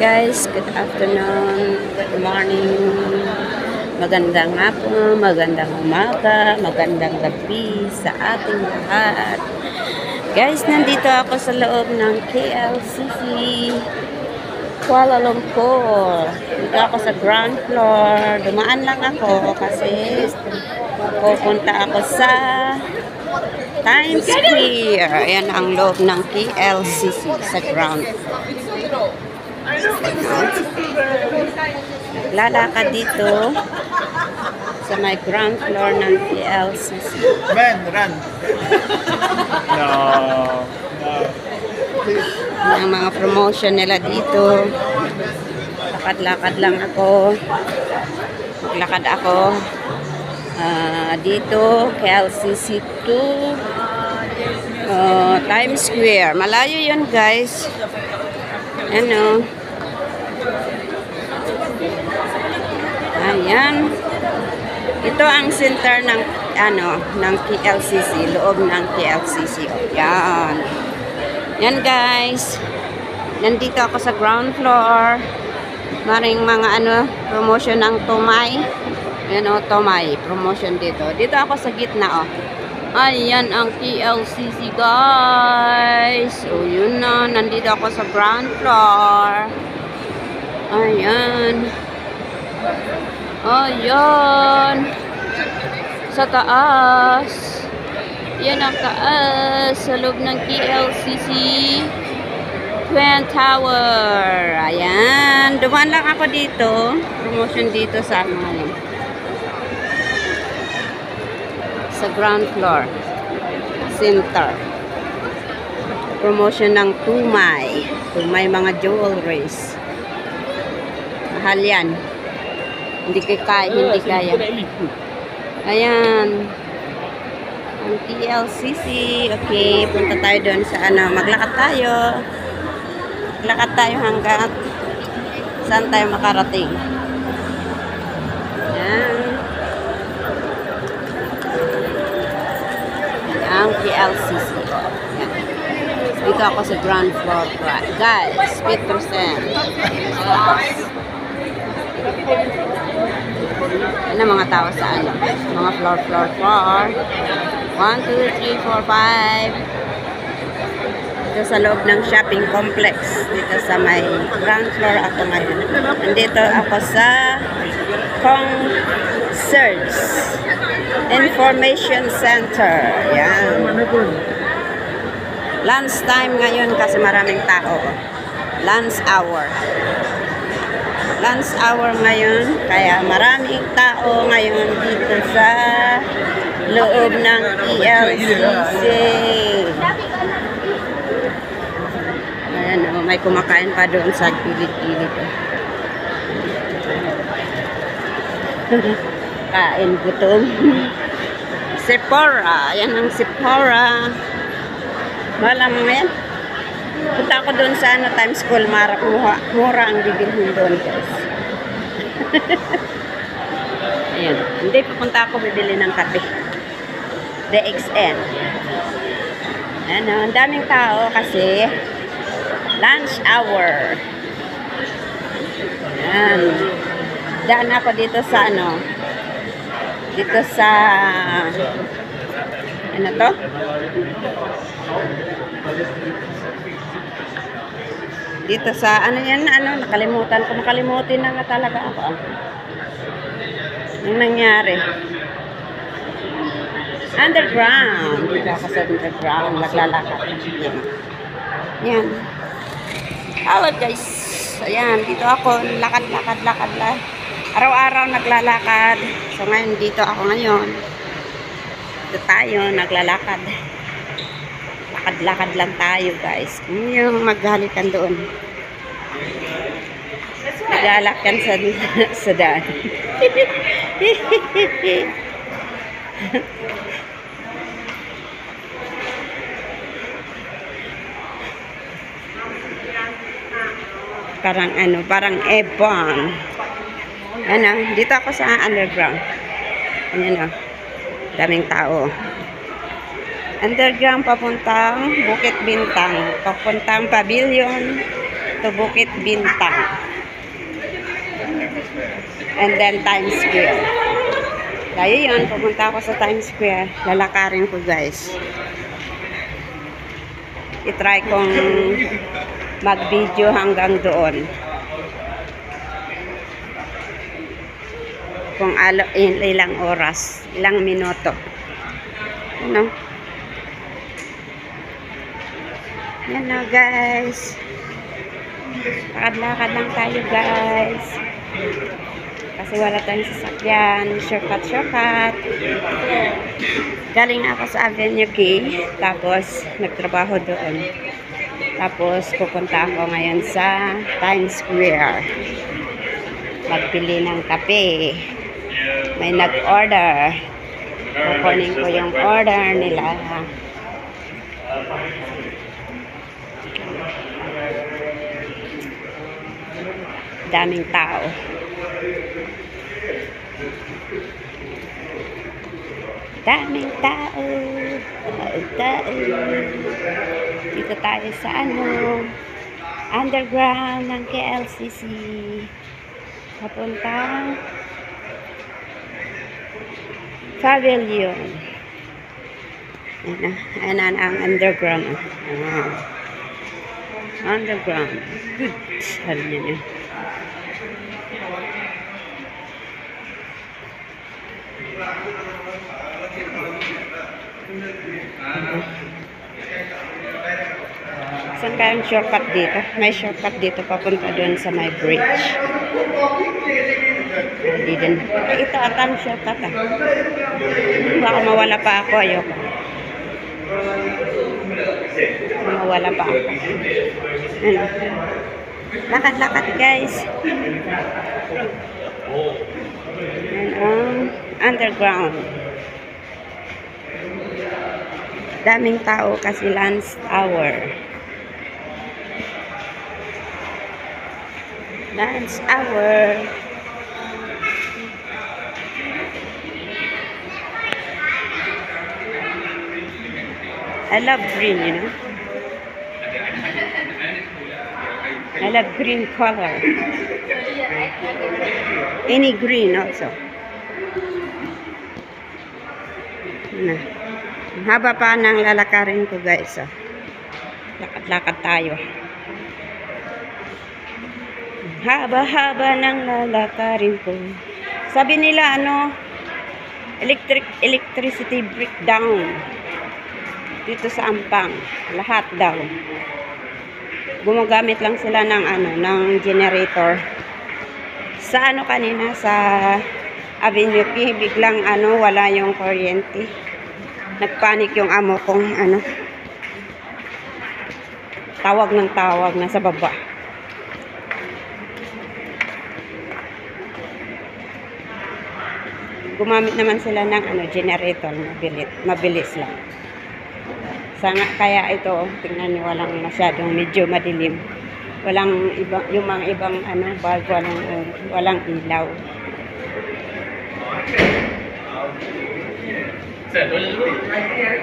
Guys, good afternoon, good morning, magandang hapon, magandang umaga, magandang gabi sa ating lahat. Guys, nandito ako sa loob ng KLCC Kuala Lumpur. Dito ako sa ground floor. Dumaan lang ako kasi pupunta ako sa Times Square. Ayan ang loob ng KLCC sa ground floor. Lalakad dito sa may ground floor ng KLCC. Man, run. No. Ang mga promotion nila dito. Lakad-lakad lang ako. Maglakad ako dito KLCC to Times Square. Malayo yun, guys. Ano? Ayan. Ito ang center ng ng KLCC, loob ng KLCC. Yan. Yan, guys. Nandito ako sa ground floor. Maring mga promotion ng Tomay. Yan Tomay, promotion dito. Dito ako sa gitna Ayan ang KLCC, guys. So, yun na. Nandito ako sa ground floor. Ayan. Ayan. Sa taas. Yan ang taas. Sa loob ng KLCC Twin Tower. Ayan. Dumaan lang ako dito. Promotion dito sa sa ground floor center. Promotion ng Tumay mga jewelries. Mahal yan. Hindi kaya. Ayan ang KLCC. Okay, punta tayo doon sa maglakad tayo hanggang saan tayo makarating. Ayan ang KLCC. Dito ako sa ground floor, guys. 8%. Ano mga tao sa mga floor 1, 2, 3, 4, 5. Dito sa loob ng shopping complex. Dito sa may ground floor ako ngayon. Nandito ako sa Concierge Information Center. Yan. Lunch time ngayon kasi maraming tao. Lunch hour ngayon. Kaya maraming tao ngayon dito sa loob ng KLCC. Ayan may kumakain pa doon sa gilid-gilid. Kain gutom. Sephora. Ayan ang Sephora. Malam mo yan. Punta ako doon sa Times Square. Mura ang bibilhin doon, guys. Ayan. Hindi, pupunta ako bibili ng kape. DXN. Ayan ang daming tao kasi lunch hour. Ayan. Daan ako dito sa dito sa to? Dito sa nakalimutin na nga talaga ako. Ang nangyari. Underground. Dito ako sa underground. Naglalakad. Yan. Hello, guys. Ayan, dito ako. Lakad. Araw-araw naglalakad. So, ngayon, dito ako ngayon. Dito tayo, naglalakad. Lakad lang tayo, guys. Yung maghalikan doon. Naglalakad sa daan. Parang ebon. Dito ako sa underground. Ayan daming tao. Underground papuntang Bukit Bintang. Papuntang Pavilion to Bukit Bintang. And then Times Square. Kaya yun, pumunta ako sa Times Square. Lalakarin ko guys. I-try kong mag-video hanggang doon. Kung ilang oras, ilang minuto. Ano? Yan na guys. Lakad-lakad lang tayo guys. Kasi wala tayong sasakyan. Shortcut. Galing ako sa Avenue K. Tapos nagtrabaho doon. Tapos pupunta ako ngayon sa Times Square. Magbili ng kape. May nag-order. Kukunin ko yung order nila. Daming tao. Daming tao. Tao. Dito tayo sa underground ng KLCC. Papuntang Pavilion. Ayan ang underground. Underground. Good. Sabi niya. Saan kayong shortcut dito? May shortcut dito papunta doon sa my bridge. Hindi din. Ito atang shortcut ah. Baka mawala pa ako. Ayoko. Mawala pa ako. Ano? Lakad-lakad guys. Yan underground. Daming tao kasi lunch hour. Lunch hour. I love green, you know. I love green color. Any green also. Na. Ang haba pa ng lalakarin ko guys. Oh. Lakad-lakad tayo. Haba-haba ng lalakarin ko. Sabi nila electricity breakdown dito sa Ampang. Lahat daw. Gumagamit lang sila ng generator. Sa kanina sa Avenue K, biglang wala yung kuryente. Nagpanik yung amo kong tawag ng tawag na sa baba. Gumamit naman sila ng generator, mabilis lang. Kaya ito, tingnan niyo, walang masyadong medyo madilim. Walang yung mga ibang bulb, walang ilaw.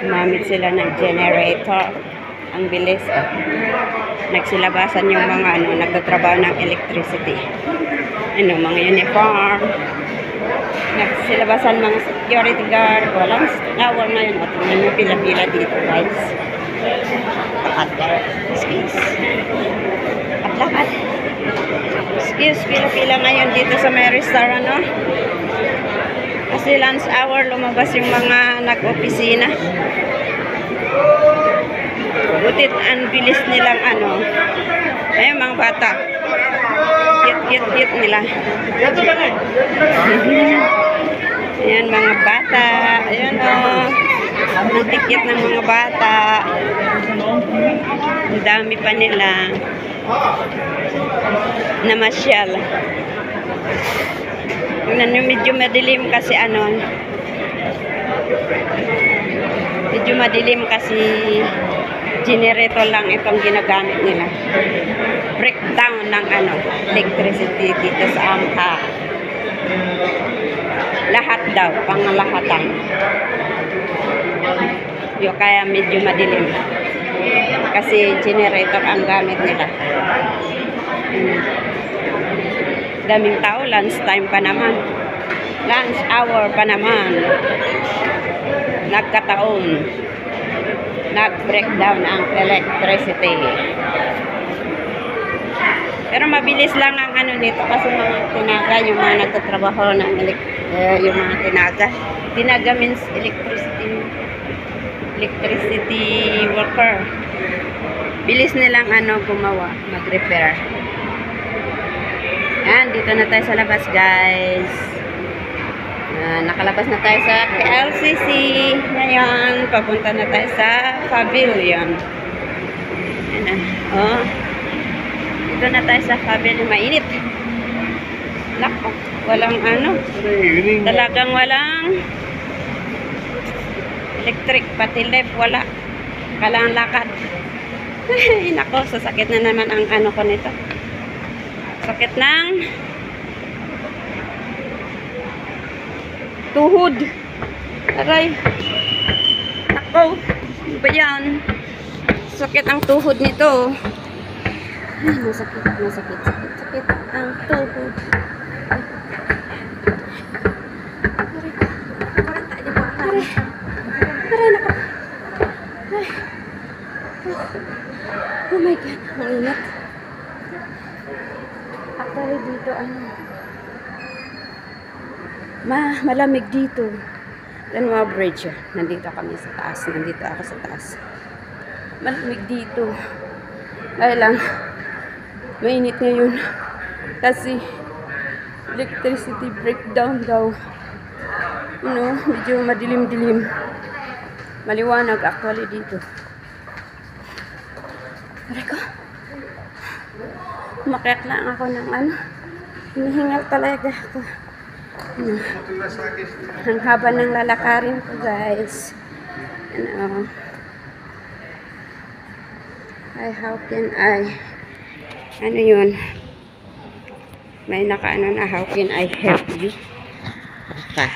Gumamit sila ng generator. Ang bilis. Nagsilabasan yung mga nagtatrabaho ng electricity. Mga uniform. Nagsilabasan mga security guard. Walang tower na yun. Tingnan nyo pila-pila dito guys. Excuse. Lakad. Excuse, pila-pila ngayon dito sa may restaurant, no? Kasi lunch hour, lumabas yung mga nag-opisina. Butit ang bilis nilang ayun mga bata. Cute nila. Ayan mga bata. Ayan butikit ng mga bata. Ang dami pa nila. Namasyal. Medyo madilim kasi medyo madilim kasi generator lang itong ginagamit nila. Breakdown ng electricity dito sa Angka. Lahat daw, pangalahatan. Kaya medyo madilim. Kasi generator ang gamit nila. daming tao, lunch time pa naman. Lunch hour pa naman. Nagkataon. Nag-breakdown ang electricity. Pero mabilis lang ang ano nito kasi mga tinaga, yung mga nagtatrabaho ng yung mga tinaga means electricity worker. Bilis nilang ano gumawa, mag-repair. Yan, dito na tayo sa labas, guys. Nakalabas na tayo sa KLCC. Ngayon, papunta na tayo sa pavilion. Yan, oh. Dito na tayo sa pavilion. Mainit. Nako, walang ano. Talagang walang electric, pati left, wala. Kailangan lakad. Nako, sasakit na naman ang ano ko nito. Sakit ng tuhod. Aray. Nako, ano ba yan? Sakit ang tuhod nito. Ay, masakit ang tuhod. Aray, nako. Ay. Oh my God, ang init. Actually dito, malamig dito. Danwa Bridge. Nandito kami sa taas. Nandito ako sa taas. Malamig dito. Ay lang, mainit ngayon. Kasi, electricity breakdown daw. Medyo madilim-dilim. Maliwanag actually dito. Aray ko. Umakyat lang ako ng hinihingal talaga ako. Ang haba ng lalakarin ko, guys. How can I? Ano yun? May nakaano na, how can I help you? Okay.